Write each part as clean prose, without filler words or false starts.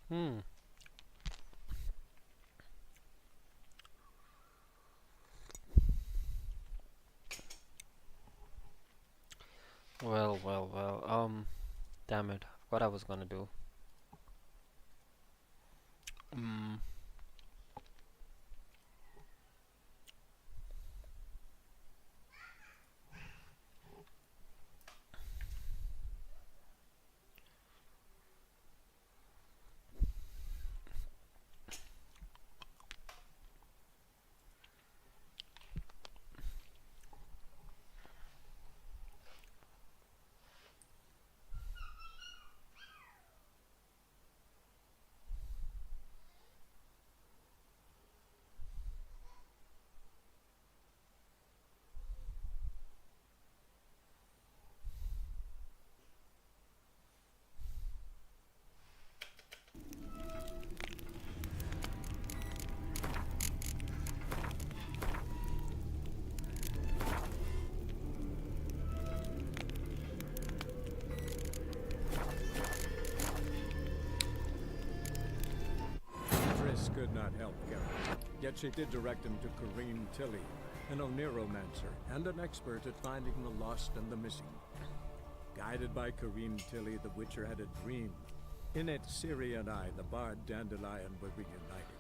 Hmm. Well, well, well. Damn it. What I was gonna do. Mm. Triss could not help Geralt, yet she did direct him to Corrine Tilly, an Oneromancer and an expert at finding the lost and the missing. Guided by Corrine Tilly, the Witcher had a dream. In it, Ciri and I, the bard Dandelion, were reunited.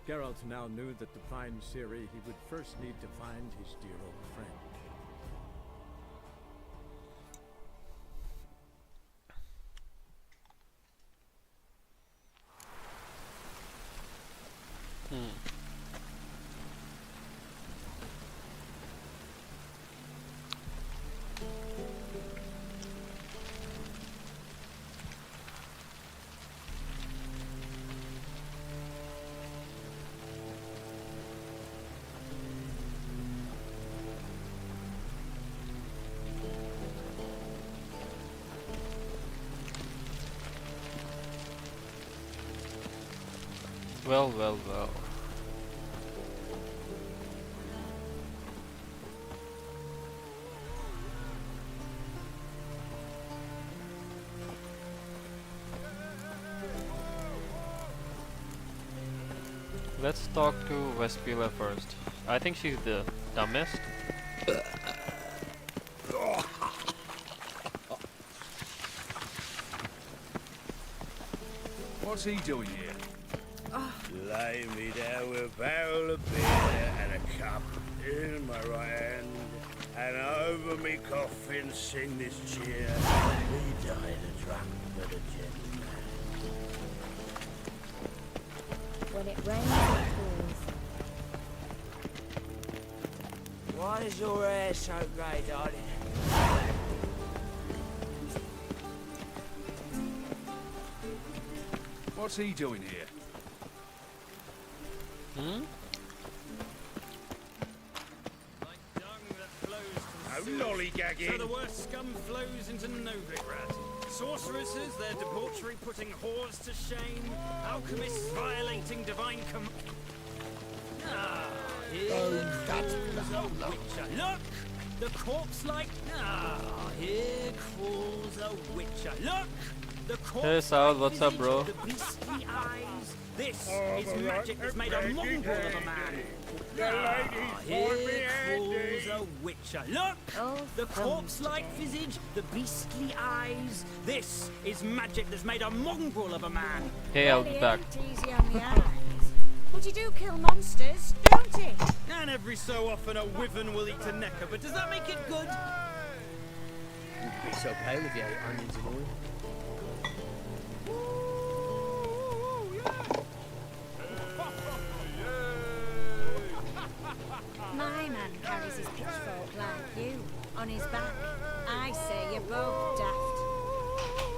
Geralt now knew that to find Ciri, he would first need to find his dear old friend. Hmm. Well, well, well. Let's talk to Vespila first. I think she's the dumbest. What's he doing here? Lay me down with a barrel of beer and a cup in my right hand, and over me coffin sing this cheer. He died a drunk but a gentleman. When it rains, it pours. Why is your hair so grey, darling? What's he doing here? Hmm? Like dung that flows from No lollygagging. so the worst scum flows into Novigrad. Sorceresses, their debauchery putting whores to shame. Alchemists violating divine here crawls a witcher. Look! The corpse-like... here crawls a witcher. Look! The corpse Hey Saul, what's up, bro? the beastly eyes. This is magic that's made a mongrel of a man. Here crawls a witcher. Look! Oh, The thumbs corpse-like today. visage, the beastly eyes. This is magic that's made a mongrel of a man. Hey, I'll Well, be he back. ain't easy on the eyes. But you do kill monsters, don't he? And every so often a wyvern will eat a necker, but does that make it good? Wouldn't be so pale if you ate onions and oil. My man carries his pitchfork like you, on his back. I say you're both daft.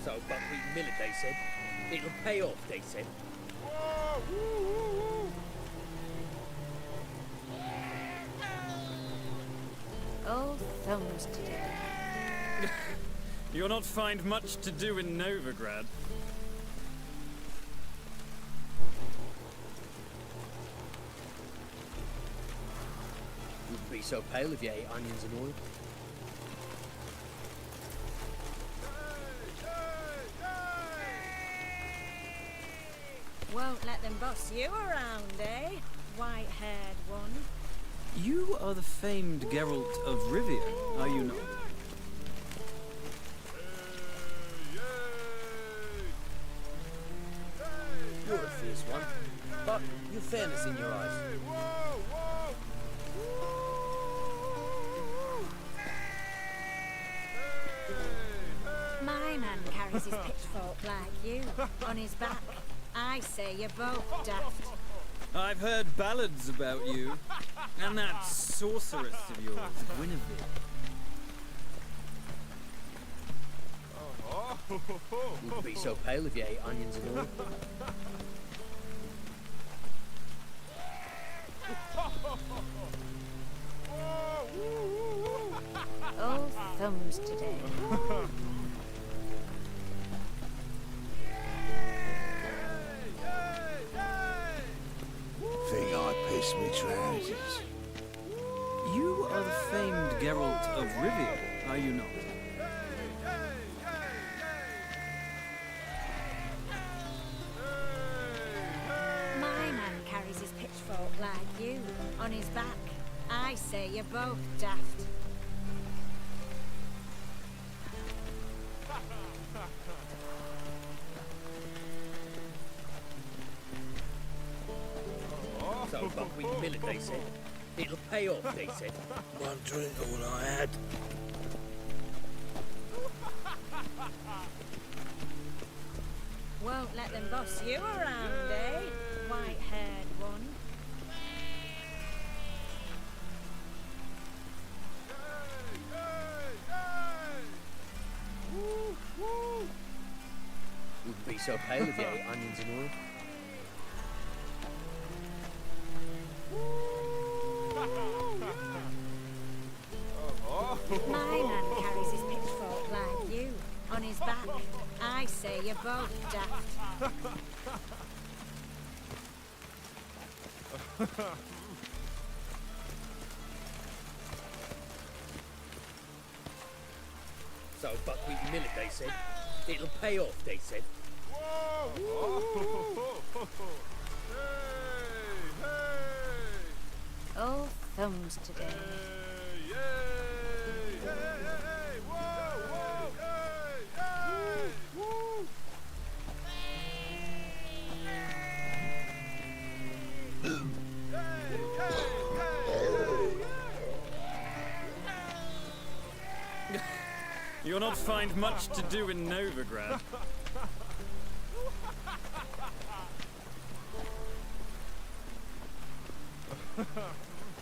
So buckwheat millet, they said. It'll pay off, they said. Oh, thumbs today. You'll not find much to do in Novigrad. Wouldn't be so pale if you ate onions and oil. Won't let them boss you around, eh? White-haired one. You are the famed Geralt of Rivia, are you not? You're a fierce one, but you've fairness in your eyes. My man carries his pitchfork like you, on his back. I say you're both daft. I've heard ballads about you, and that sorceress of yours, Guinevere. Wouldn't be so pale if you ate onions and oil. Oh, thumbs today. Think I pissed me trousers. You are the famed Geralt of Rivia, are you not? My man carries his pitchfork like you, on his back. I say you're both daft. So buckwheat millet, they said. It'll pay off, they said. One drink all I had. Won't let them boss you around, eh? White-haired one. Wouldn't be so pale if you ate onions and oil. My man carries his pitchfork like you, on his back. I say you're both daft. So buckwheat millet, they said. It'll pay off, they said. Oh, thumbs today. You'll not find much to do in Novigrad.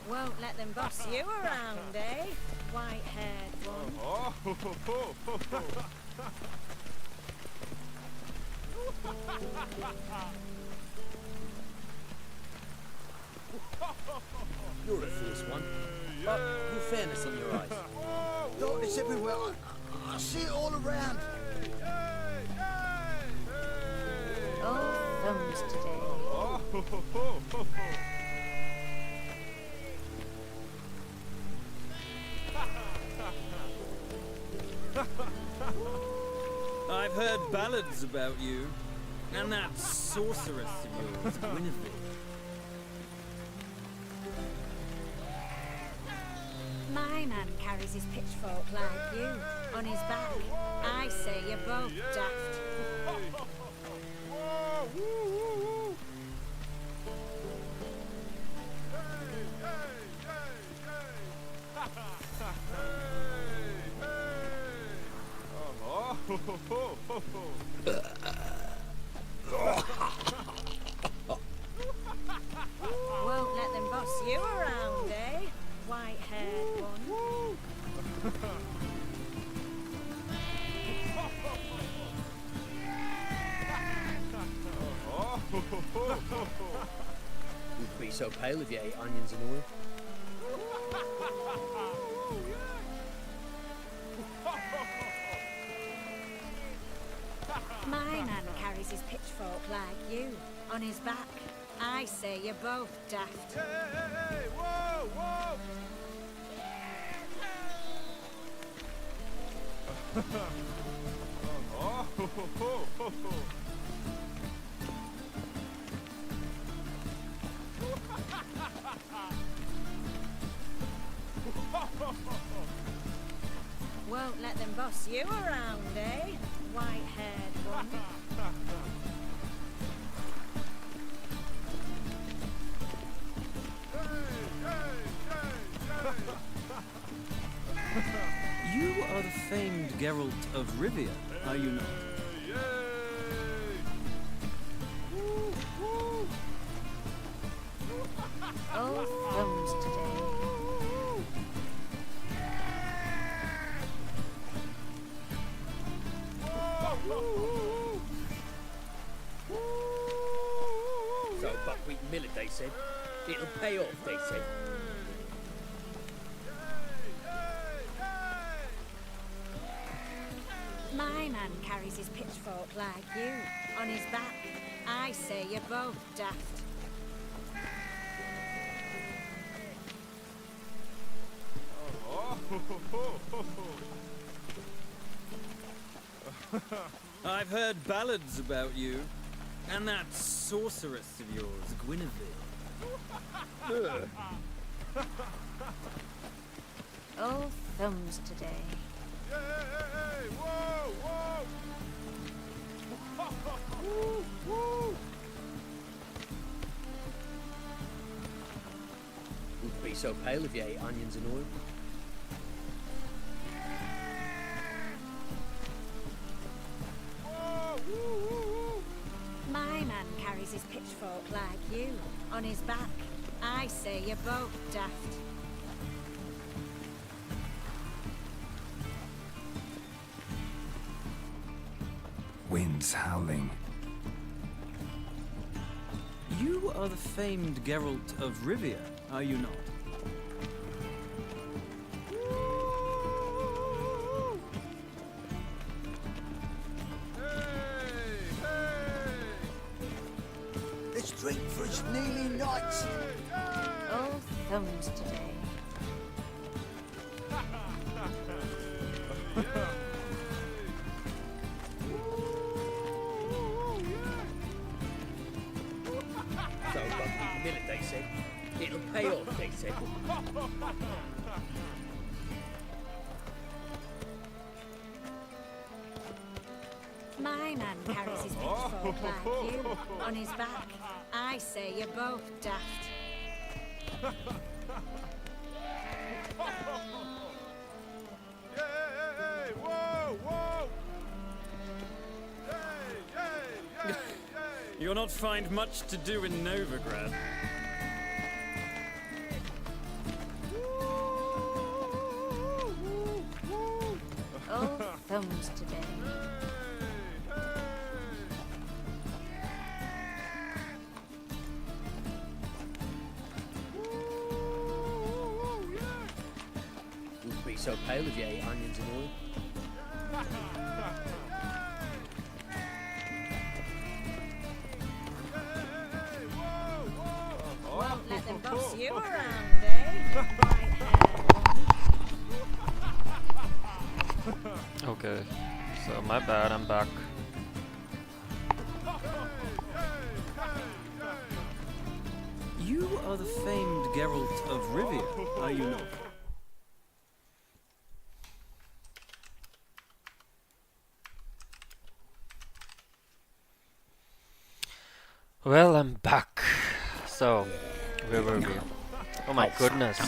Won't let them boss you around, eh? White-haired one. You're a fierce one, but you've fairness in your eyes. Darkness everywhere. I see it all around. Oh, thumbs today. I've heard ballads about you, and that sorceress of yours, Guinevere. My man carries his pitchfork like you, on his back. I say you're both daft. Won't let them boss you around, eh? White-haired one. Wouldn't be so pale if you ate onions and oil. My man carries his pitchfork like you, on his back. I say you're both daft. Hey, whoa, whoa! Won't let them boss you around, eh? White-haired one. You are the famed Geralt of Rivia, are you not? Oh, thumbs today. So buckwheat millet, they said. It'll pay off, they said. My man carries his pitchfork like you, on his back. I say you're both daft. I've heard ballads about you. And that sorceress of yours, Guinevere. Oh, thumbs today. Wouldn't be so pale if you ate onions and oil. My man carries his pitchfork like you, on his back. I say you're both daft. Wind's howling. You are the famed Geralt of Rivia, are you not? Let's drink for it's nearly night. Oh, thumbs today. So buckwheat millet, they said. It'll pay off, they said. My man carries his pitchfork like you, on his back. I say you're both daft. You'll not find much to do in Novigrad. Oh, thumbs today. Wouldn't be so pale if you ate onions and oil. Won't let them boss you around, eh? White-haired one. Okay, so my bad, I'm back. You are the famed Geralt of Rivia, are you not? Well, I'm back. So, where were we? Oh my goodness.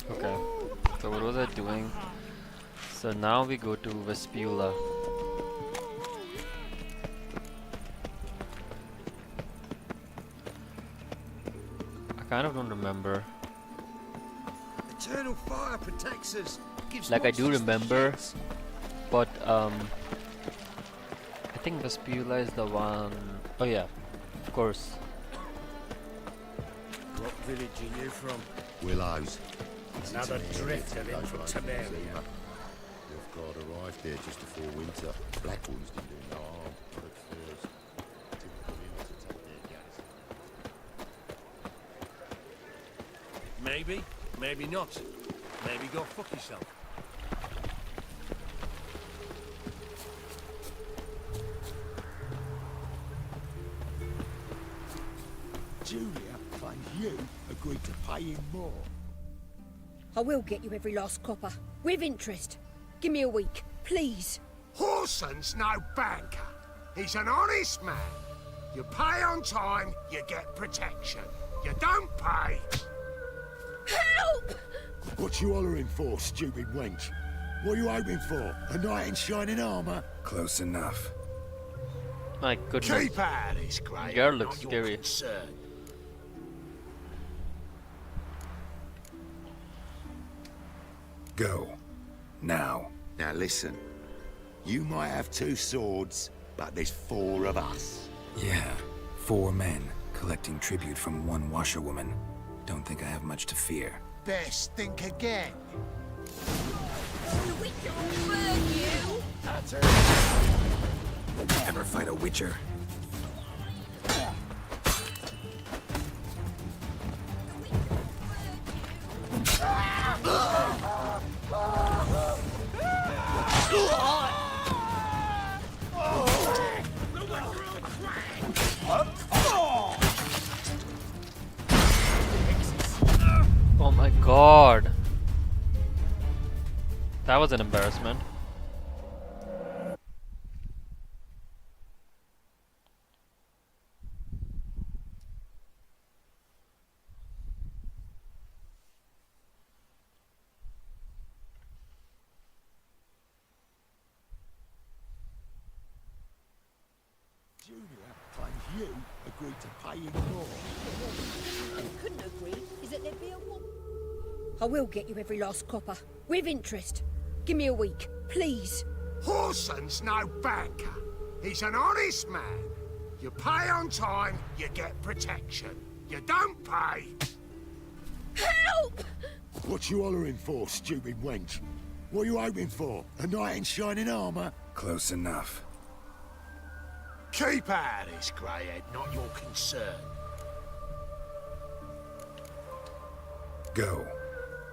Okay, so what was I doing? So now we go to Vespula. I kind of don't remember. Eternal fire protects us. Gives Like I lots do of remember, chance. but I think Vespula is the one. Oh yeah, of course. What village are you from? Willows. Another drifter in from Temeria. Your god arrived here just before winter. Blackwoods didn't do no harm, but at first, typical in to take their gas. Maybe, maybe not. Maybe go fuck yourself. Julia claims you agreed to pay him more. I will get you every last copper. With interest. Give me a week, please. Horson's no banker. He's an honest man. You pay on time, you get protection. You don't pay. Help! What you hollering for, stupid wench? What you hoping for? A knight in shining armour? Close enough. My goodness. Keep out of this, Grey. Girl Not looks your scary. concern. Go. Now. Now listen. You might have 2 swords, but there's 4 of us. Yeah. 4 men collecting tribute from 1 washerwoman. Don't think I have much to fear. Best think again. The Witcher will burn you! That's it. Ever fight a witcher? Oh my god. That was an embarrassment. Julia claims you agreed to pay him more. What you couldn't agree is that there'd be a war. I will get you every last copper. With interest. Give me a week, please. Horson's no banker. He's an honest man. You pay on time, you get protection. You don't pay. Help! What you hollering for, stupid wench? What you hoping for? A knight in shining armour? Close enough. Keep out of this, Greyhead, not your concern. Go.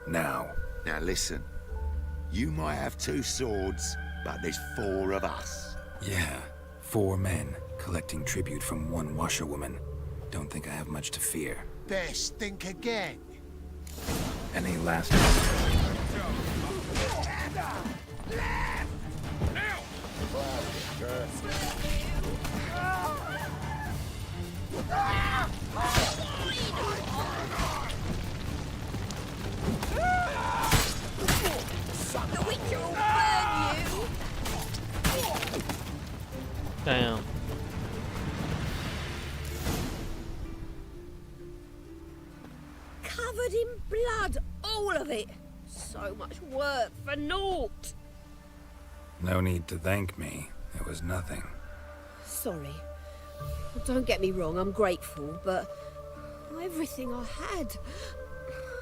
Now. Now listen. You might have 2 swords, but there's 4 of us. Yeah. 4 men collecting tribute from 1 washerwoman. Don't think I have much to fear. Best think again. Any last... The Witcher will burn you! Damn. Covered in blood, all of it. So much work for naught. No need to thank me. It was nothing. Sorry. Don't get me wrong, I'm grateful, but everything I had,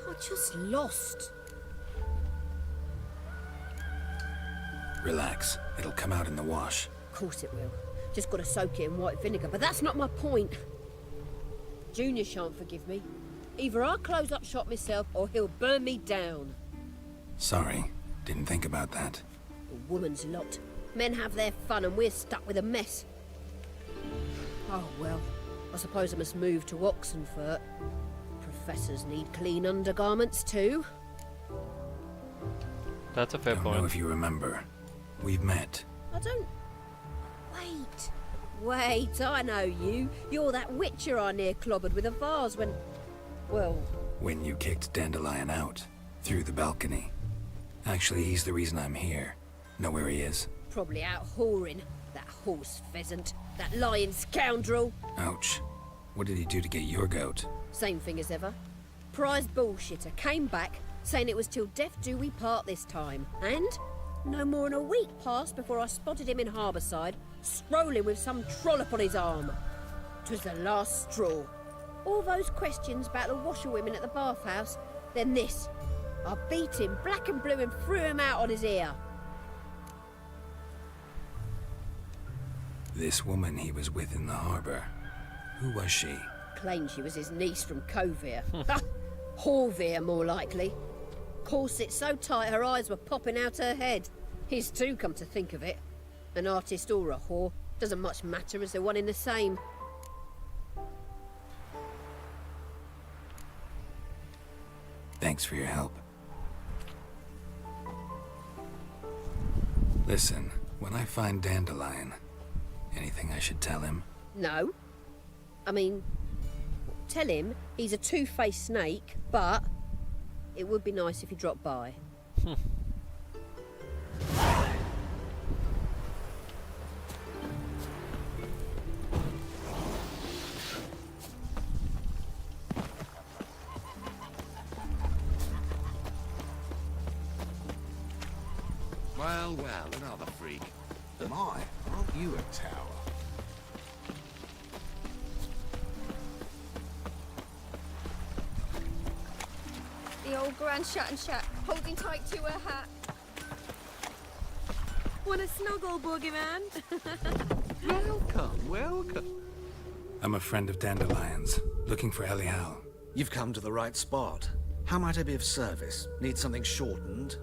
I just lost. Relax. It'll come out in the wash. Of course it will. Just gotta soak it in white vinegar, but that's not my point. Junior shan't forgive me. Either I'll close up shop myself, or he'll burn me down. Sorry. Didn't think about that. A woman's lot. Men have their fun and we're stuck with a mess. Oh well, I suppose I must move to Oxenfurt. Professors need clean undergarments too. That's a fair Don't know point. if you remember. We've met. I don't... Wait, I know you. You're that witcher I near clobbered with a vase when... Well... When you kicked Dandelion out. Through the balcony. Actually, he's the reason I'm here. Know where he is? Probably out whoring. That horse pheasant. That lying scoundrel. Ouch. What did he do to get your goat? Same thing as ever. Prize bullshitter came back, saying it was till death do we part this time. And no more than a week passed before I spotted him in Harbourside, strolling with some trollop on his arm. 'Twas the last straw. All those questions about the washerwomen at the bathhouse, then this. I beat him black and blue and threw him out on his ear. This woman he was with in the harbor. Who was she? Claimed she was his niece from Kovir. Horvir, more likely. Corset so tight her eyes were popping out her head. His too, come to think of it. An artist or a whore. Doesn't much matter as they're one in the same. Thanks for your help. Listen, when I find Dandelion, anything I should tell him? No. I mean, tell him he's a two-faced snake, but it would be nice if he dropped by. Well, another freak. My, aren't you a tower? The old Grand Shat and Shat, holding tight to her hat. Want a snuggle, boogeyman? Welcome. I'm a friend of Dandelion's, looking for Elial. You've come to the right spot. How might I be of service? Need something shortened?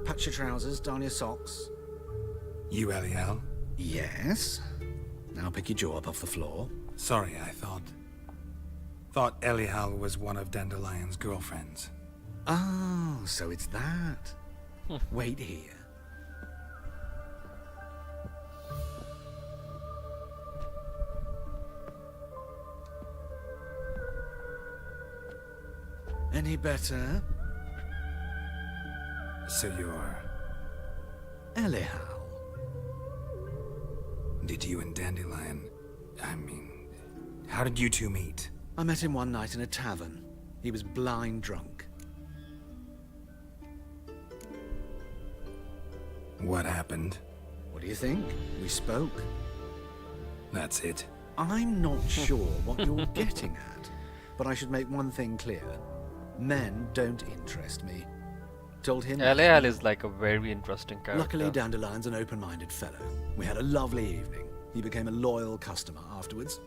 Patch your trousers, darn your socks. You Elial? Yes. Now pick your jaw up off the floor. Sorry, I thought Elial was one of Dandelion's girlfriends. Oh, so it's that. Wait here. Any better? So you're... Elial. Did you and Dandelion... how did you two meet? I met him one night in a tavern. He was blind drunk. What happened? What do you think? We spoke. That's it. I'm not sure what you're getting at, but I should make one thing clear. Men don't interest me. Told him... Elial is like a very interesting character. Luckily, Dandelion's an open-minded fellow. We had a lovely evening. He became a loyal customer afterwards.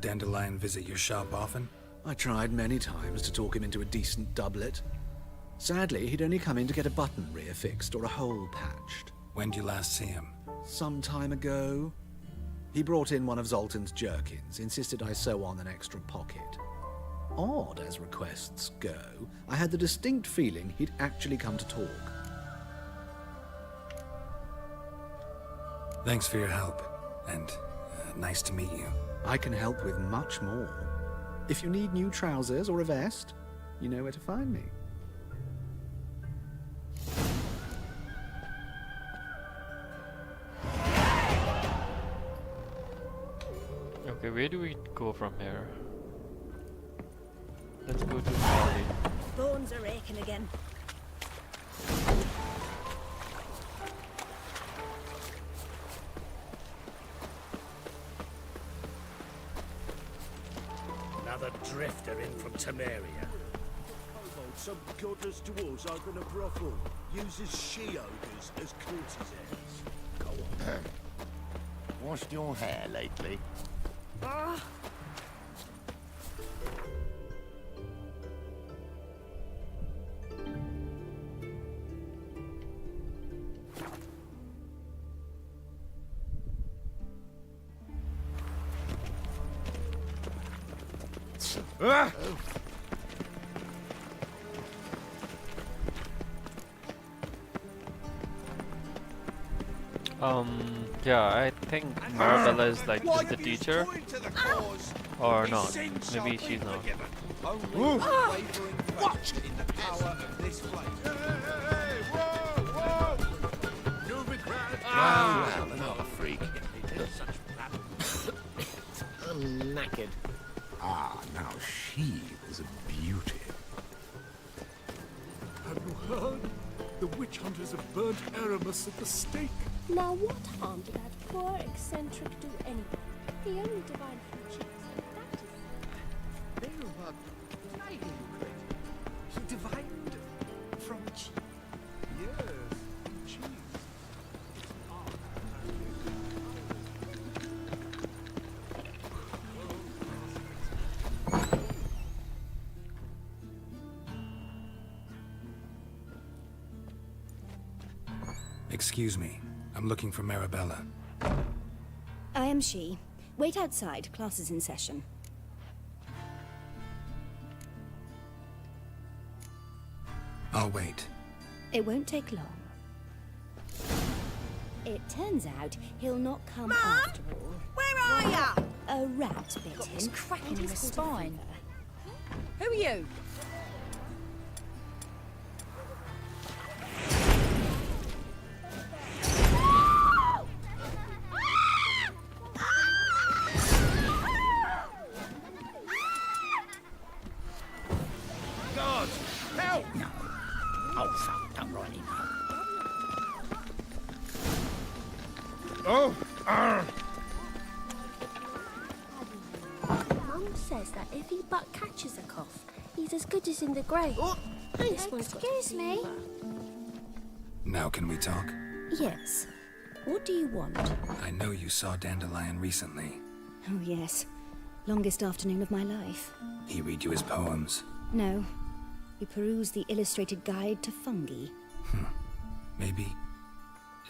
Dandelion visit your shop often? I tried many times to talk him into a decent doublet. Sadly, he'd only come in to get a button reaffixed or a hole patched. When did you last see him? Some time ago. He brought in one of Zoltan's jerkins, insisted I sew on an extra pocket. Odd as requests go, I had the distinct feeling he'd actually come to talk. Thanks for your help, and nice to meet you. I can help with much more. If you need new trousers or a vest, you know where to find me. Okay, where do we go from here? Let's go to the party. Bones are aching again. Another drifter in from Temeria. Some godless dwarves open a brothel. Uses she-ogres as courtesans. Go on. Washed your hair lately? Yeah, I think Marabella is like just the teacher. Or not. Maybe she's not. Watch it! In the power of this place. Hey, whoa! No regret. Well, another freak. I'm knackered. Ah, now she was a beauty. Have you heard? The witch hunters have burnt Aramis at the stake. Now what harm did that poor eccentric do anyway? He only divined from cheese, and that is... He divined from cheese. Yes, cheese. Excuse me. I'm looking for Marabella. I am she. Wait outside. Class is in session. I'll wait. It won't take long. It turns out he'll not come after all. Where are ya? A rat bit him. It's cracking and his he's caught a spine. fever. Who are you? God, help! No. Oh, fuck, don't rightly know. Oh, Mum says that if he but catches a cough, he's as good as in the grave. This one's got to Excuse be me. Now can we talk? Yes. What do you want? I know you saw Dandelion recently. Oh, yes. Longest afternoon of my life. He read you his poems. No. We perused the illustrated guide to fungi. Maybe.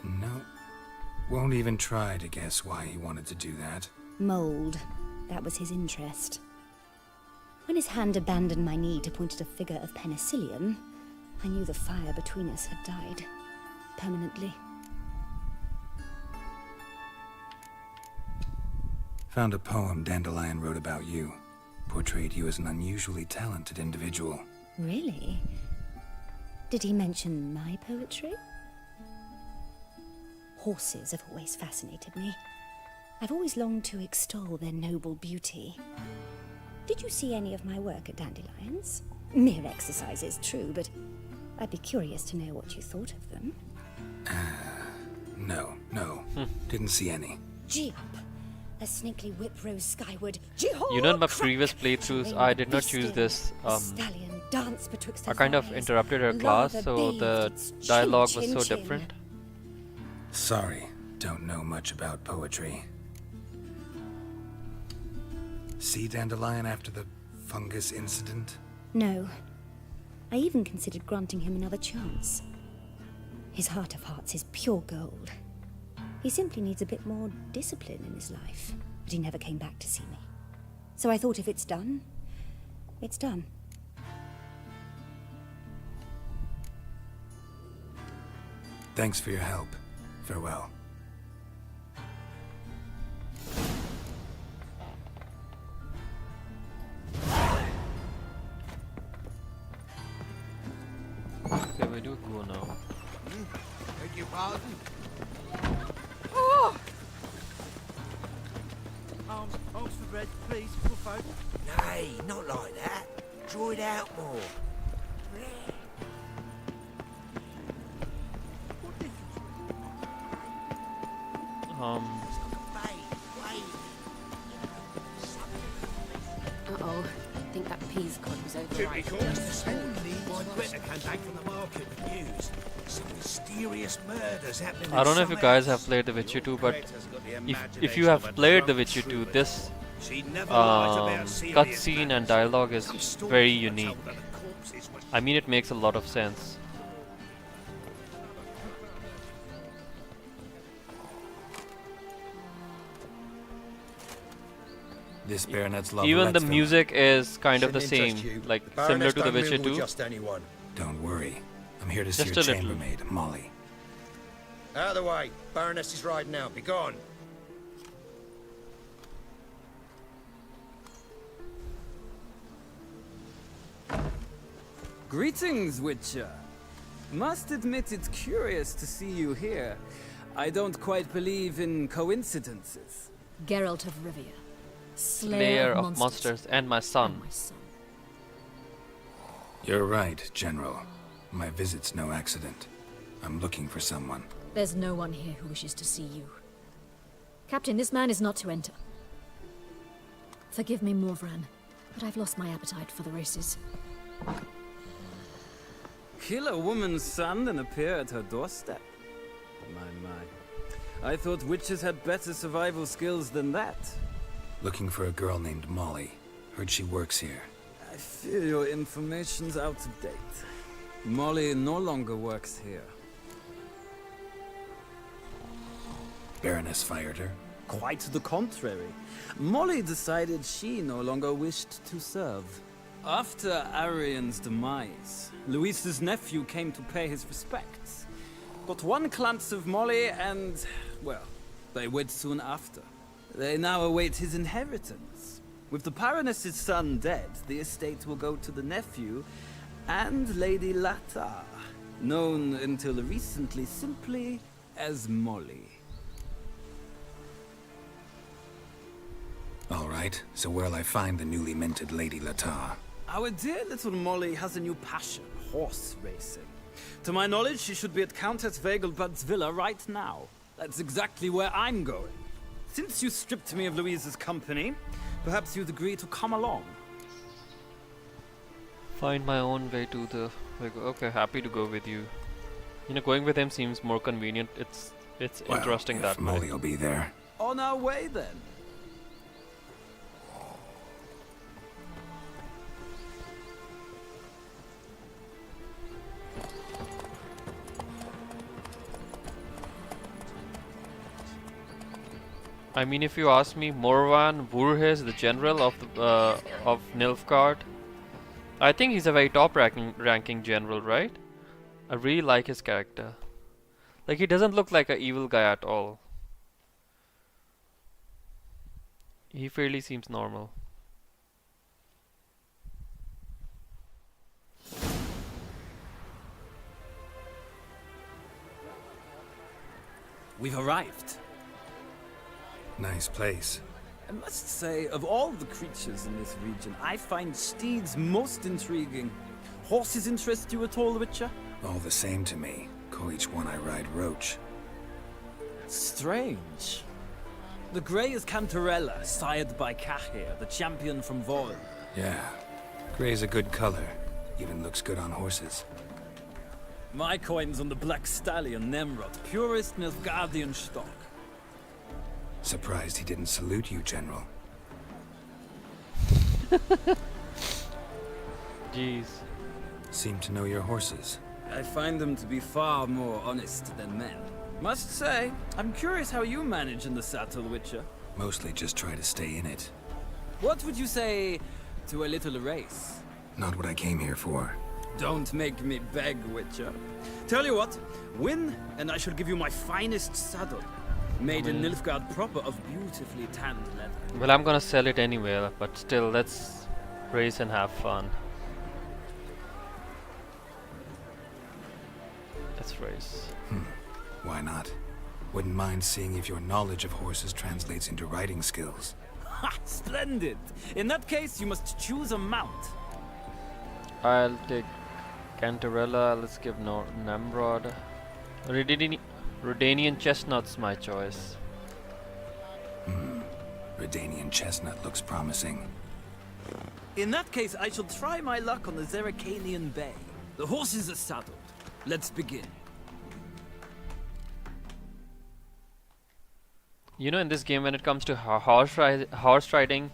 No. Won't even try to guess why he wanted to do that. Mold. That was his interest. When his hand abandoned my knee to point at a figure of penicillium, I knew the fire between us had died. Permanently. Found a poem Dandelion wrote about you. Portrayed you as an unusually talented individual. Really? Did he mention my poetry? Horses have always fascinated me. I've always longed to extol their noble beauty. Did you see any of my work at Dandelion's? Mere exercises, true, but I'd be curious to know what you thought of them. No. Didn't see any. Gee up! A snaky whip rose skyward. You know, in my previous playthroughs, I did not choose this. I kind of interrupted her class, so the dialogue was so different. Sorry, don't know much about poetry. See Dandelion after the fungus incident? No. I even considered granting him another chance. His heart of hearts is pure gold. He simply needs a bit more discipline in his life, but he never came back to see me. So I thought if it's done, it's done. Thanks for your help. Farewell. Okay, where do we go now? Beg your pardon? Arms for bread, please, poor folk. Nay, not like that. Draw it out more. Uh-oh. I think that peas cod was overripe. Typical. My Britta came back from the market with news. Some mysterious murders happening. I don't know if you guys have played The Witcher 2, but if you have played The Witcher 2, this cutscene and dialogue is very unique. I mean, it makes a lot of sense. This baronet's love. Even the music is kind of the same, like similar to The Witcher 2. Don't worry. I'm here to see Just your a little. chambermaid, Molly. Out of the way. Baroness is riding out. Be gone. Greetings, Witcher. Must admit it's curious to see you here. I don't quite believe in coincidences. Geralt of Rivia, Slayer of monsters and my son. You're right, General. My visit's no accident. I'm looking for someone. There's no one here who wishes to see you. Captain, this man is not to enter. Forgive me, Morvran, but I've lost my appetite for the races. Kill a woman's son and appear at her doorstep? My. I thought witches had better survival skills than that. Looking for a girl named Molly. Heard she works here. I fear your information's out of date. Molly no longer works here. Baroness fired her? Quite the contrary. Molly decided she no longer wished to serve. After Arian's demise, Luis's nephew came to pay his respects. Got one glance of Molly and, well, they wed soon after. They now await his inheritance. With the Baroness's son dead, the estate will go to the nephew and Lady Latar, known until recently simply as Molly. All right, so where'll I find the newly minted Lady Latar? Our dear little Molly has a new passion, horse racing. To my knowledge, she should be at Countess Vegelbud's villa right now. That's exactly where I'm going. Since you stripped me of Louise's company, perhaps you'd agree to come along. Find my own way to the... Okay, happy to go with you. You know, going with him seems more convenient. It's well, interesting that way. Molly will be there. On our way, then. I mean, if you ask me, Morvan Voorhees, the general of Nilfgaard, I think he's a very top-ranking general, right? I really like his character. Like, he doesn't look like an evil guy at all. He fairly seems normal. We've arrived. Nice place. I must say, of all the creatures in this region, I find steeds most intriguing. Horses interest you at all, Witcher? All the same to me. Call each one I ride Roach. Strange. The grey is Cantarella, sired by Cahir, the champion from Vol. Yeah. Gray's a good color. Even looks good on horses. My coin's on the black stallion, Nemrod, purest Nilfgaardian stock. Surprised he didn't salute you, General. Jeez. Seem to know your horses. I find them to be far more honest than men. Must say, I'm curious how you manage in the saddle, Witcher. Mostly just try to stay in it. What would you say to a little race? Not what I came here for. Don't make me beg, Witcher. Tell you what, win, and I shall give you my finest saddle. Made in Nilfgaard proper of beautifully tanned leather. Well, I'm gonna sell it anyway, but still, let's race and have fun. Let's race. Why not? Wouldn't mind seeing if your knowledge of horses translates into riding skills. Ha! Splendid! In that case, you must choose a mount. I'll take Cantarella. Let's give Nemrod. Redanian Chestnut's my choice. Redanian Chestnut looks promising. In that case, I shall try my luck on the Zeracanian Bay. The horses are saddled. Let's begin. You know, in this game, when it comes to horse riding,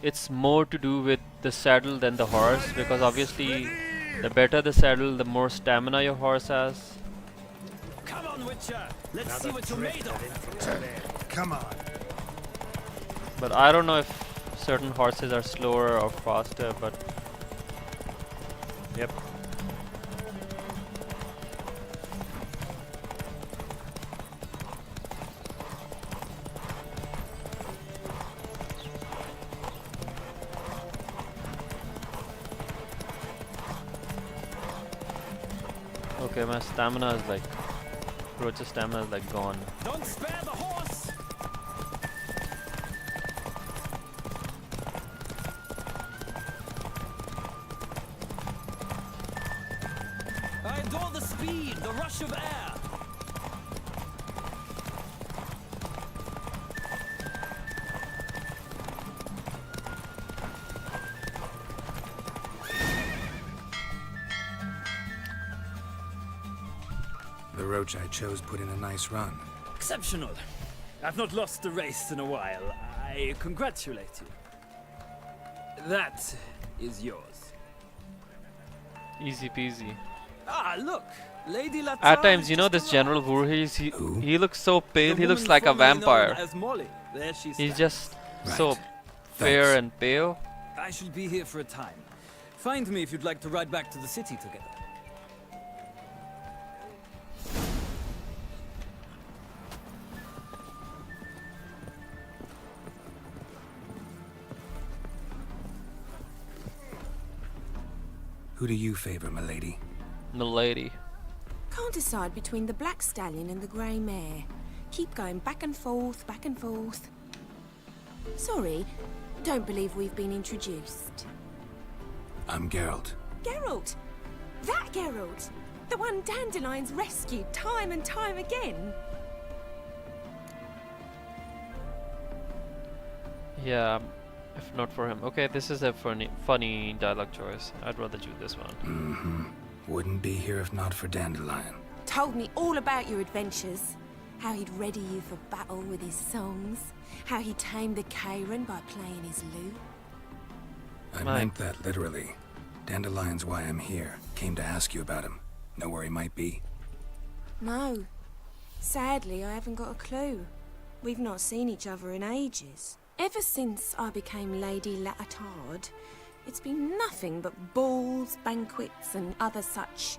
it's more to do with the saddle than the horse, because obviously, the better the saddle, the more stamina your horse has. Come on, Witcher. Let's see what you're made of. Come on. But I don't know if certain horses are slower or faster, but yep. Okay, my stamina is like, Roach's stamina is like gone. Don't spare the horse! I adore the speed, the rush of air. The Roach I chose put in a nice run. Exceptional. I've not lost a race in a while. I congratulate you. That is yours. Easy peasy. Ah, look! Lady Latar. At times, you know this General Voorhees, he looks so pale, he looks like a vampire. As Molly. There she He's stands. just so Right. fair Thanks. and pale. I shall be here for a time. Find me if you'd like to ride back to the city together. Who do you favor, milady? Milady. Can't decide between the black stallion and the grey mare. Keep going back and forth, back and forth. Sorry, don't believe we've been introduced. I'm Geralt. Geralt! That Geralt! The one Dandelion's rescued time and time again. Yeah, if not for him. Okay, this is a funny dialogue choice. I'd rather do this one. Mm-hmm. Wouldn't be here if not for Dandelion. Told me all about your adventures. How he'd ready you for battle with his songs. How he tamed the Karen by playing his lute. I meant that literally. Dandelion's why I'm here. Came to ask you about him. Know where he might be? No. Sadly, I haven't got a clue. We've not seen each other in ages. Ever since I became Lady Latard, it's been nothing but balls, banquets, and other such...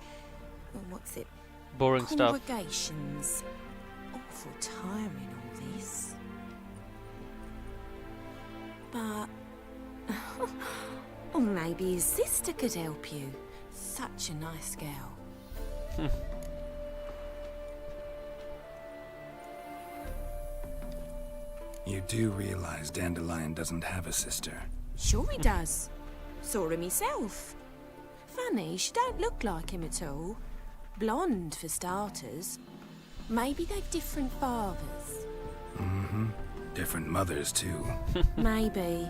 what's it? Boring stuff. Congregations. Awful tiring, all this. But... or maybe his sister could help you. Such a nice girl. You do realize Dandelion doesn't have a sister. Sure he does. Saw him himself. Funny, she don't look like him at all. Blonde, for starters. Maybe they've different fathers. Mm-hmm. Different mothers, too. Maybe.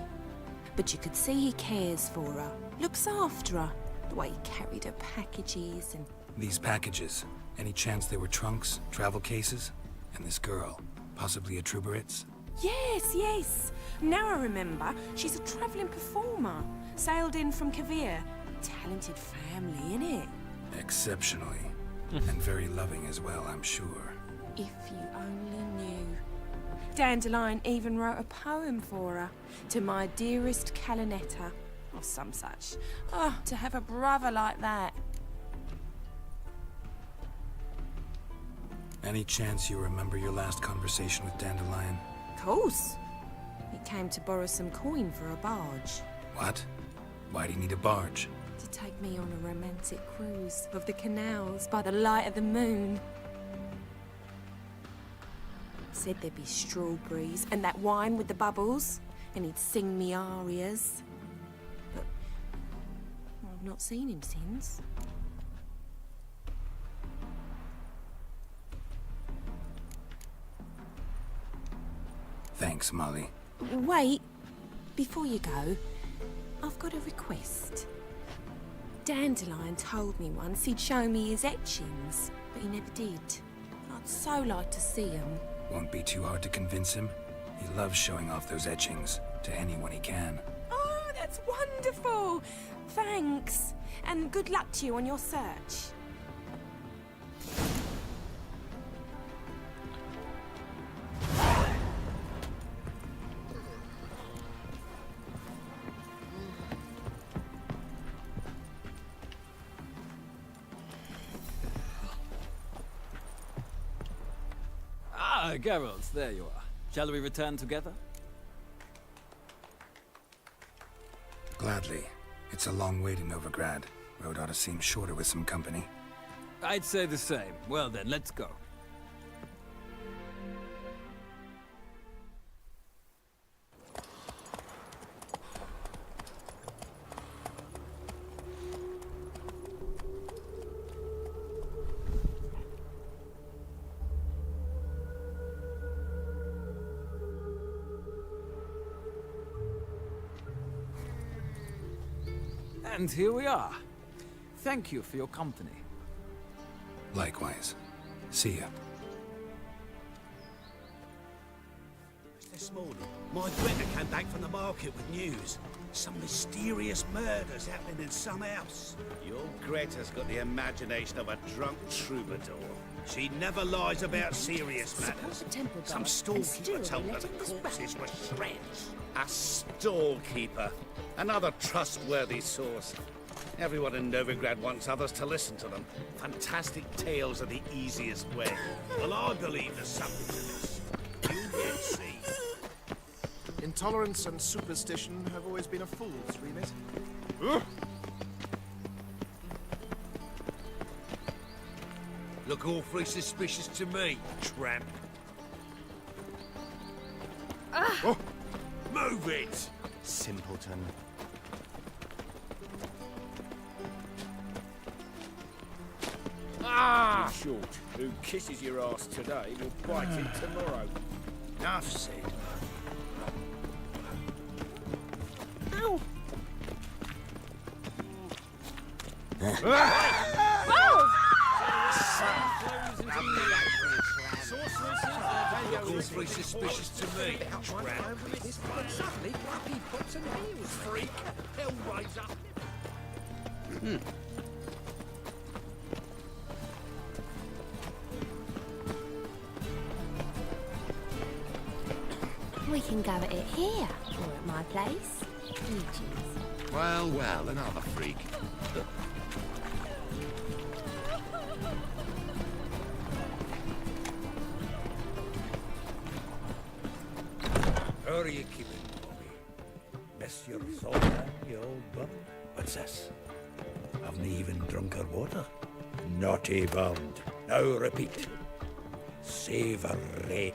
But you could see he cares for her. Looks after her. The way he carried her packages and... These packages, any chance they were trunks, travel cases? And this girl, possibly a Truberitz? Yes, yes. Now I remember. She's a travelling performer. Sailed in from Kavir. Talented family, innit? Exceptionally. And very loving as well, I'm sure. If you only knew. Dandelion even wrote a poem for her. To my dearest Calinetta. Or some such. Oh, to have a brother like that. Any chance you remember your last conversation with Dandelion? Of course. He came to borrow some coin for a barge. What? Why do you need a barge? To take me on a romantic cruise of the canals by the light of the moon. Said there'd be strawberries and that wine with the bubbles, and he'd sing me arias. But I've not seen him since. Thanks, Molly. Wait, before you go, I've got a request. Dandelion told me once he'd show me his etchings, but he never did. I'd so like to see them. Won't be too hard to convince him. He loves showing off those etchings to anyone he can. Oh, that's wonderful! Thanks, and good luck to you on your search. Ah, Geralt, there you are. Shall we return together? Gladly. It's a long way to Novigrad. Road ought to seem shorter with some company. I'd say the same. Well then, let's go. And here we are. Thank you for your company. Likewise. See ya. this morning. My Greta came back from the market with news. Some mysterious murders happening in some house. Your Greta's got the imagination of a drunk troubadour. She never lies about serious matters. Some storekeeper told her the corpses were shreds. A storekeeper. Another trustworthy source. Everyone in Novigrad wants others to listen to them. Fantastic tales are the easiest way. Well, I believe there's something to this. You'll yet see. Intolerance and superstition have always been a fool's remit. Look awfully suspicious to me, tramp. Oh, move it! Simpleton. Ah! In short, who kisses your ass today will bite it tomorrow. Enough said. Ow! Look awfully suspicious to me, tramp. Suddenly, happy pots and heels. Freak! Hellraiser! We can go at it here, or at my place. You choose. Well, well, another freak. How are you keeping, Bobby? Miss your Zoltan, you old bum? What's this? Haven't even drunk her water? Naughty bound. Now repeat. Savory.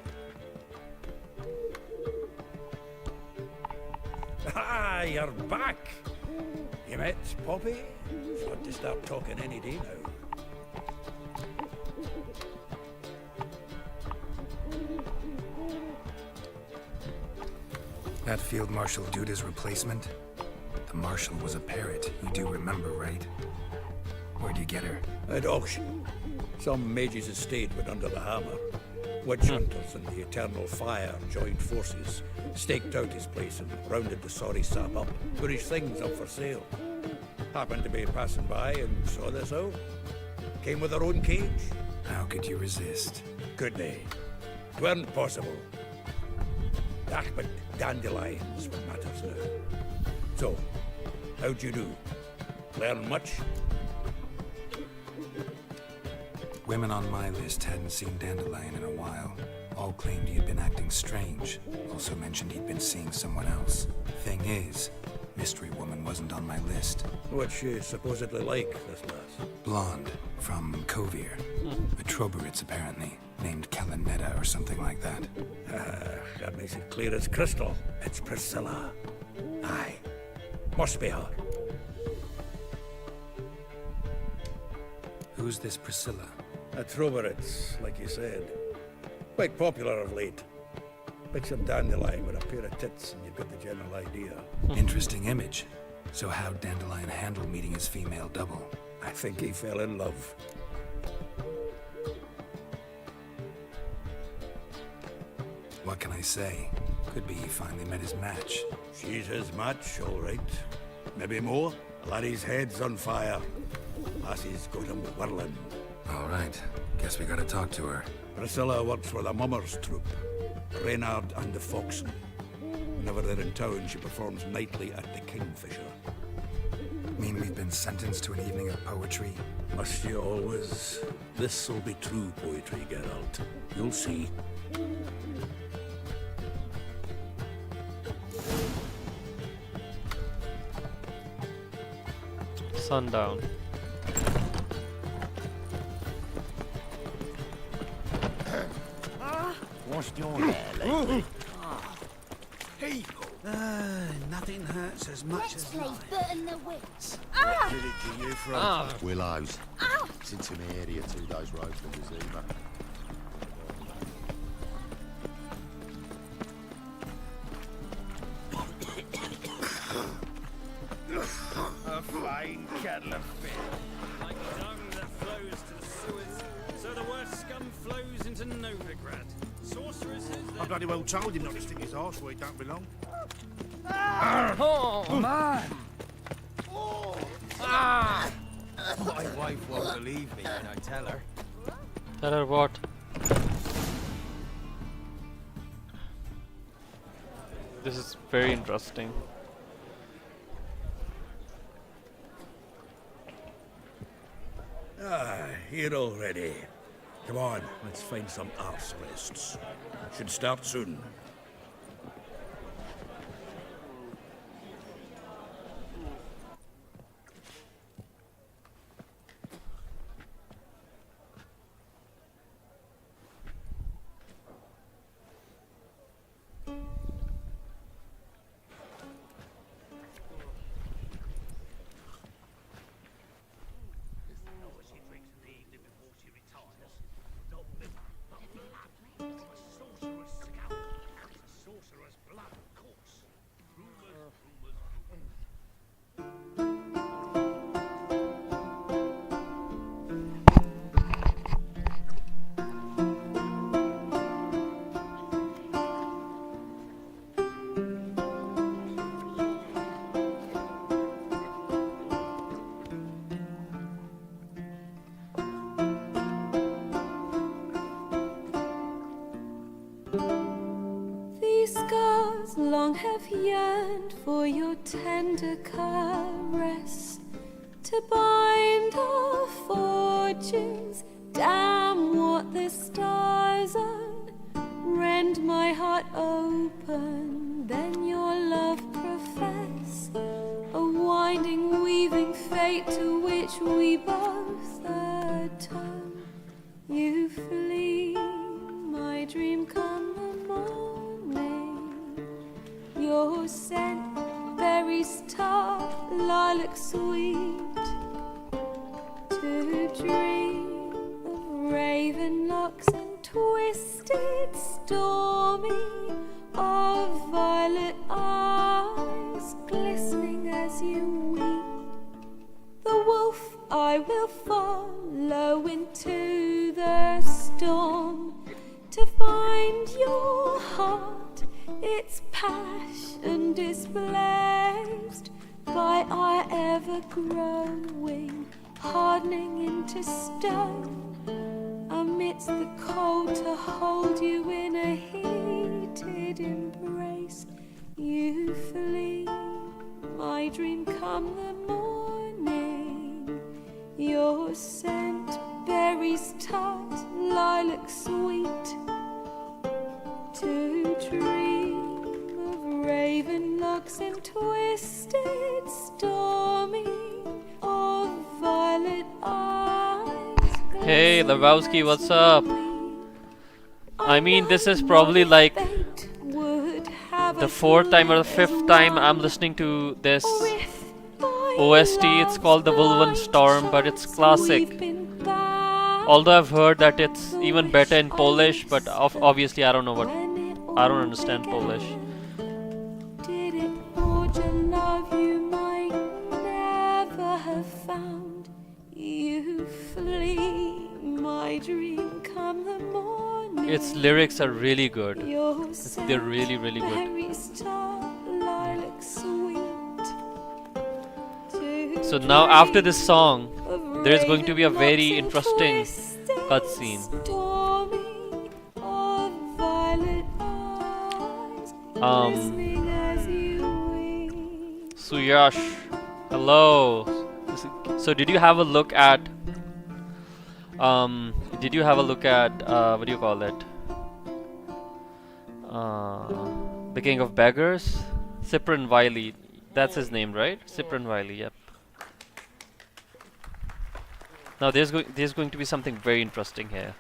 Ah, you're back! You met Poppy? She'll have to start talking any day now. That Field Marshal Duda's replacement? The Marshal was a parrot, you do remember, right? Where'd you get her? At auction. Some mage's estate went under the hammer. Witch hunters and the Eternal Fire joined forces, staked out his place and rounded the sorry sap up, put his things up for sale. Happened to be passing by and saw this out. Came with her own cage. How could you resist? Could they? 'Tweren't possible. Ah, but dandelions what matters now. So, how'd you do? Learn much? Women on my list hadn't seen Dandelion in a while. All claimed he had been acting strange. Also mentioned he'd been seeing someone else. Thing is, Mystery Woman wasn't on my list. What's she supposedly like, this lass? Blonde, from Kovir. A Troberitz, apparently. Named Kalanetta or something like that. That makes it clear as crystal. It's Priscilla. Aye. Must be her. Who's this Priscilla? A Troberitz, like you said. Quite popular of late. Picture Dandelion with a pair of tits and you've got the general idea. Interesting image. So how'd Dandelion handle meeting his female double? I think he fell in love. What can I say? Could be he finally met his match. She's his match, all right. Maybe more. Laddie's head's on fire. Lassie's got him whirling. All right. Guess we gotta talk to her. Priscilla works for the Mummers troupe. Reynard and the Foxen. Whenever they're in town, she performs nightly at the Kingfisher. Mean we've been sentenced to an evening of poetry? Must you always? This'll be true poetry, Geralt. You'll see. Sundown. What's doing there, lady? People! Nothing hurts as much Let's as play life. Burton the Witch. What village are you from? Willows. Ow! It's into my area 2 days road from Zima. A fine kettle of fish. Like dung that flows to the sewers, so the worst scum flows into Novigrad. Sorceresses, I bloody well told him not to stick his arse where he don't belong. Oh, man! My wife won't believe me when I tell her. Tell her what? This is very interesting. Here already. Come on, let's find some arse rests. Should start soon. These scars long have yearned for your tender caress, to bind our fortunes. Damn what the stars own. Rend my heart open, then your love profess. A winding, weaving fate to which we both atone. You flee, my dream come the morning. Your scent, berries tart, lilac sweet. To dream of raven locks and twisted, stormy, of violet eyes glistening as you weep. The wolf I will follow into the storm, to find your heart, its passion displaced by our ever-growing, hardening into stone. Amidst the cold, to hold you in a heated embrace. You flee, my dream come the morning. Your scent, berries tart, lilac sweet. To dream of raven locks and twisted, stormy, of violet eyes. Hey, Lebowski, what's up? I mean, this is probably like the fourth time or the fifth time I'm listening to this OST. It's called The Woven Storm, but it's classic. Although I've heard that it's even better in Polish, but obviously I don't understand Polish. Did it forge a love you might never have found? You flee, my dream come the morning. Its lyrics are really good. They're really, really good. So now after this song, there is going to be a very interesting cutscene. Suyash, hello. So did you have a look at what do you call it? The King of Beggars? Cyprian Wiley. That's his name, right? Cyprian Wiley, yep. Now there's going to be something very interesting here.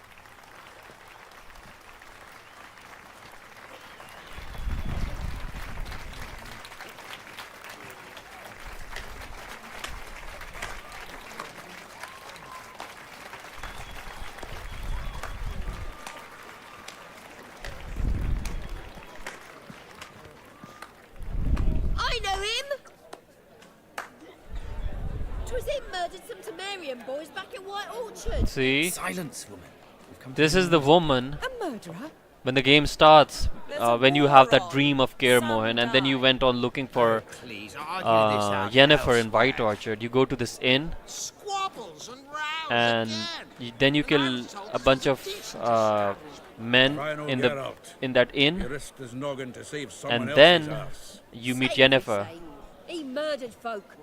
I know him! 'Twas him murdered some Temerian boys back in White Orchard. See? Silence, woman. This is the woman. A murderer? when the game starts, when you have that dream of Kaer Morhen, and then you went on looking for Yennefer in White Orchard. You go to this inn, and then you kill a bunch of men in that inn, and then you meet Yennefer. He murdered folk.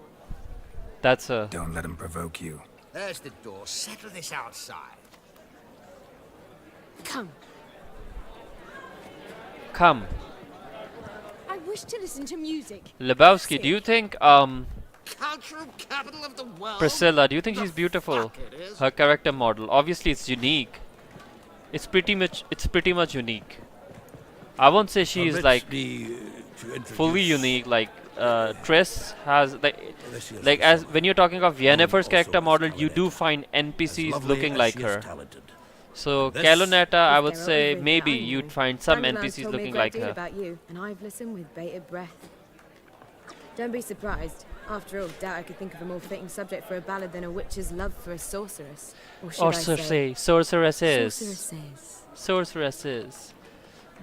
That's a. Don't let him provoke you. There's the door. Settle this outside. Come. Come. I wish to listen to music. Lebowski, do you think Cultural capital of the world. Priscilla, do you think she's beautiful? Her character model. Obviously it's unique. It's pretty much unique. I won't say she's like fully unique like Triss has like as when you're talking of Yennefer's character model, you do find NPCs looking like her. So Calonetta, I would say maybe you'd find some NPCs looking like her. About you, and I've listened with bated breath. Don't be surprised. After all, doubt I could think of a more fitting subject for a ballad than a witch's love for a sorceress. Or sorceresses. Sorceresses.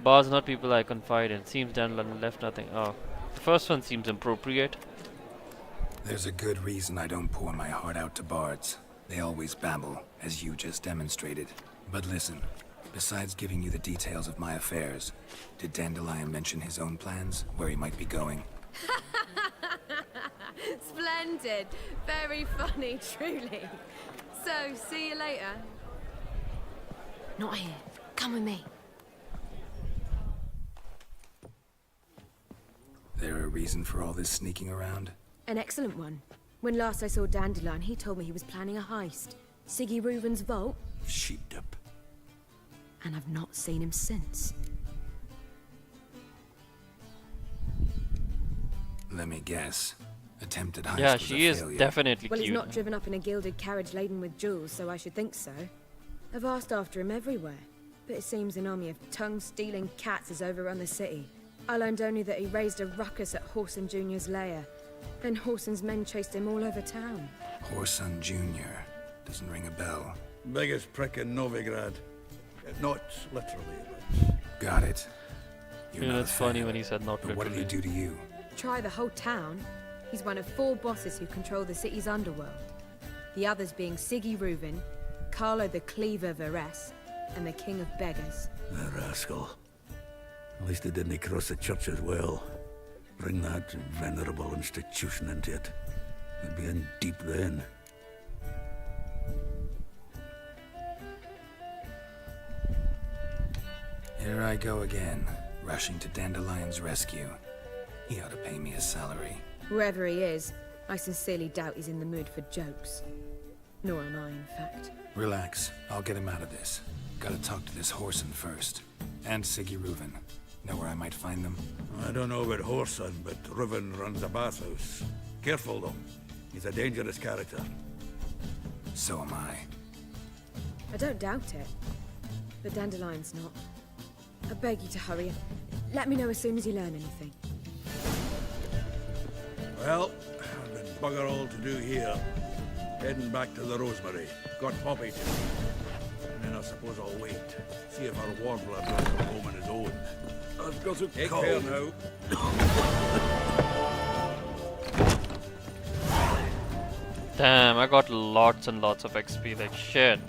Bars, not people I confide in. Seems Dandelion left nothing. Oh, the first one seems appropriate. There's a good reason I don't pour my heart out to bards. They always babble, as you just demonstrated. But listen, besides giving you the details of my affairs, did Dandelion mention his own plans, where he might be going? Splendid. Very funny, truly. So, see you later. Not here. Come with me. There a reason for all this sneaking around? An excellent one. When last I saw Dandelion, he told me he was planning a heist. Siggy Reuven's vault. Sheeped up. And I've not seen him since. Let me guess. Attempted heist Yeah, was she a is failure. definitely Well, he's cute. not driven up in a gilded carriage laden with jewels, so I should think so. I've asked after him everywhere, but it seems an army of tongue-stealing cats has overrun the city. I learned only that he raised a ruckus at Whoreson Jr.'s lair. Then Whoreson's men chased him all over town. Whoreson Jr. Doesn't ring a bell. Biggest prick in Novigrad. Not literally, but... Got it. You're You know, not a it's funny fan, when he said not but what did he do to you? Try the whole town. He's one of 4 bosses who control the city's underworld. The others being Siggy Reuven, Carlo the Cleaver Varese, and the King of Beggars. The rascal. At least he didn't cross the church as well. Bring that venerable institution into it. We'd be in deep then. Here I go again, rushing to Dandelion's rescue. He ought to pay me a salary. Wherever he is, I sincerely doubt he's in the mood for jokes. Nor am I, in fact. Relax, I'll get him out of this. Gotta talk to this Whoreson first. And Siggy Reuven. Know where I might find them? I don't know about Whoreson, but Reuven runs a bathhouse. Careful though. He's a dangerous character. So am I. I don't doubt it. But Dandelion's not. I beg you to hurry. Let me know as soon as you learn anything. Well, I've been bugger all to do here. Heading back to the Rosemary. Got Poppy to do. And then I suppose I'll wait. See if our warbler does come home on his own. I've got to take care now. Damn, I got lots and lots of XP, like shit.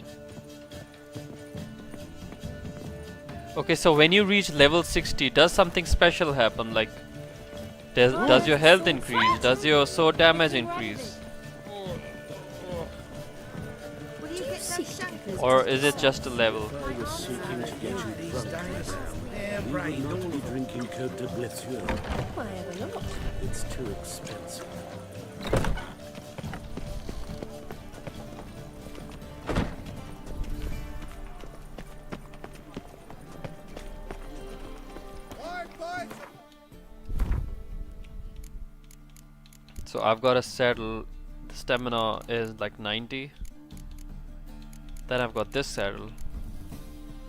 Okay, so when you reach level 60, does something special happen? Like, does your health increase? Does your sword damage increase? Or is it just a level? Don't be drinking Cote de Blessure. Why ever not? It's too expensive. So I've got a saddle. The stamina is like 90. Then I've got this saddle,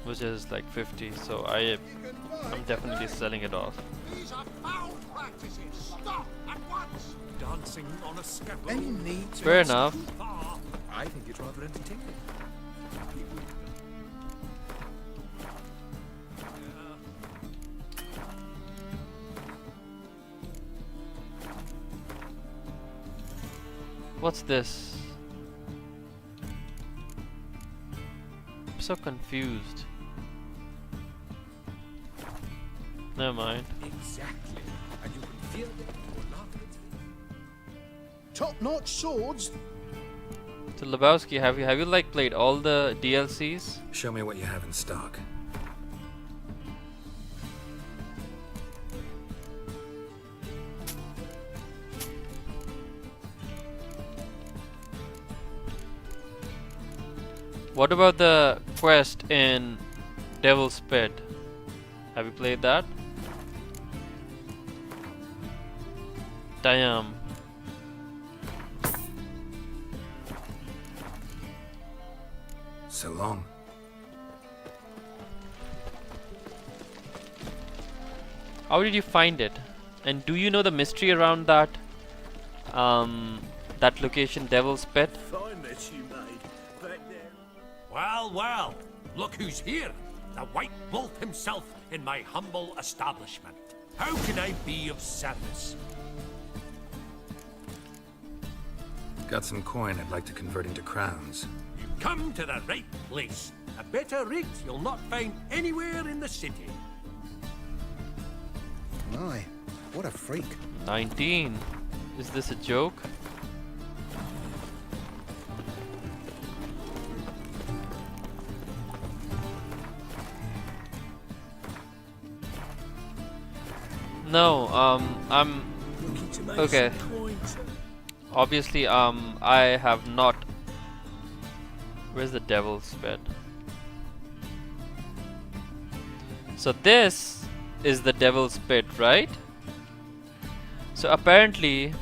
which is like 50. So I'm definitely selling it off. These are foul practices. Stop at once. Dancing on a scaffold. Any need to Fair ask enough. too far? I think it's rather entertaining. What's this? I'm so confused. Never mind. Exactly. And you can feel them or laugh at top-notch swords. So Lebowski, have you like played all the DLCs? Show me what you have in stock. What about the quest in Devil's Pit? Have you played that? Damn. So long. How did you find it? And do you know the mystery around that that location, Devil's Pit? Fine mess you made. Back there. Well, well, look who's here. The White Wolf himself in my humble establishment. How can I be of service? Got some coin I'd like to convert into crowns. You've come to the right place. A better rate you'll not find anywhere in the city. My, what a freak. 19. Is this a joke? No, I'm okay. Obviously, I have not. Where's the Devil's Pit? So this is the Devil's Pit, right? So apparently,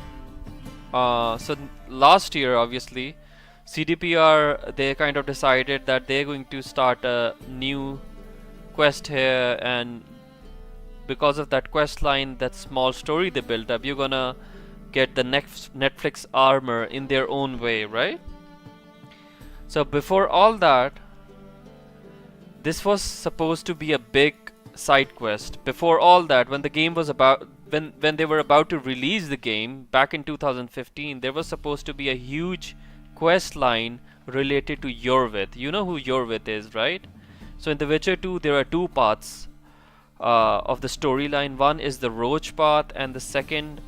so last year, obviously, CDPR, they kind of decided that they're going to start a new quest here, and because of that quest line, that small story they built up, you're gonna get the next Netflix armor in their own way, right? So before all that, this was supposed to be a big side quest. Before all that, when the game was about, when they were about to release the game back in 2015, there was supposed to be a huge quest line related to Yorvith. You know who Yorvith is, right? So in The Witcher 2, there are two paths of the storyline. One is the Roach path, and the second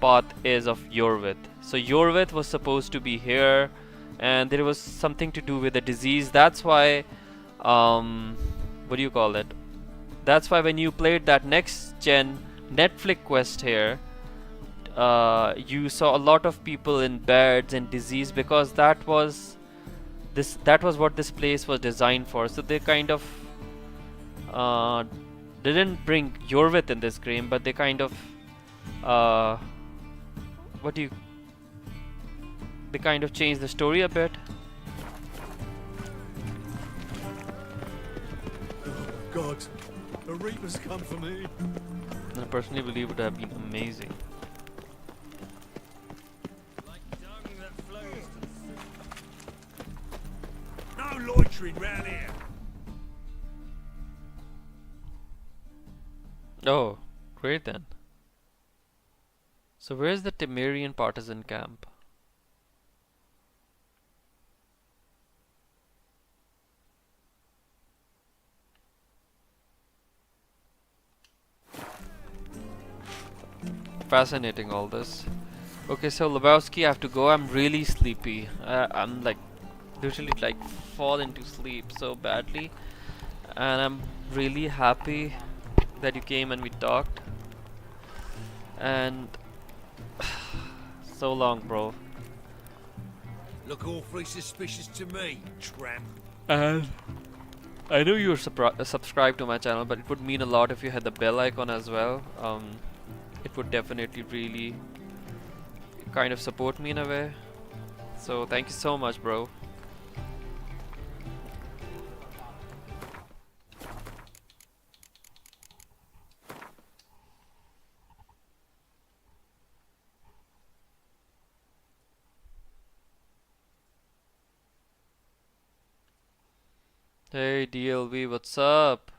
path is of Yorvith. So Yorvith was supposed to be here, and there was something to do with a disease. That's why, what do you call it? That's why when you played that next gen Netflix quest here, you saw a lot of people in beds and disease, because that was what this place was designed for. So they kind of didn't bring Yorvith in this game, but they kind of they kind of changed the story a bit. Oh God, a Reaper's come for me. I personally believe it would have been amazing. No loitering round here. Oh, great then. So where's the Temerian partisan camp? Fascinating, all this. Okay, so Lebowski, I have to go. I'm really sleepy. I'm like literally like falling to sleep so badly, and I'm really happy that you came and we talked. And so long, bro. Look awfully suspicious to me, tramp. And I know you're subscribed to my channel, but it would mean a lot if you had the bell icon as well. It would definitely really kind of support me in a way. So thank you so much, bro. Hey DLV, what's up?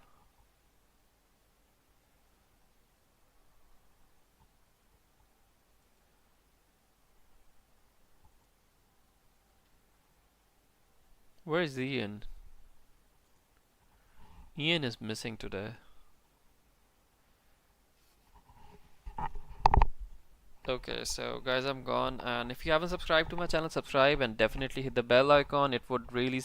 Where is Ian? Ian is missing today. Okay, so guys, I'm gone, and if you haven't subscribed to my channel, subscribe and definitely hit the bell icon. It would really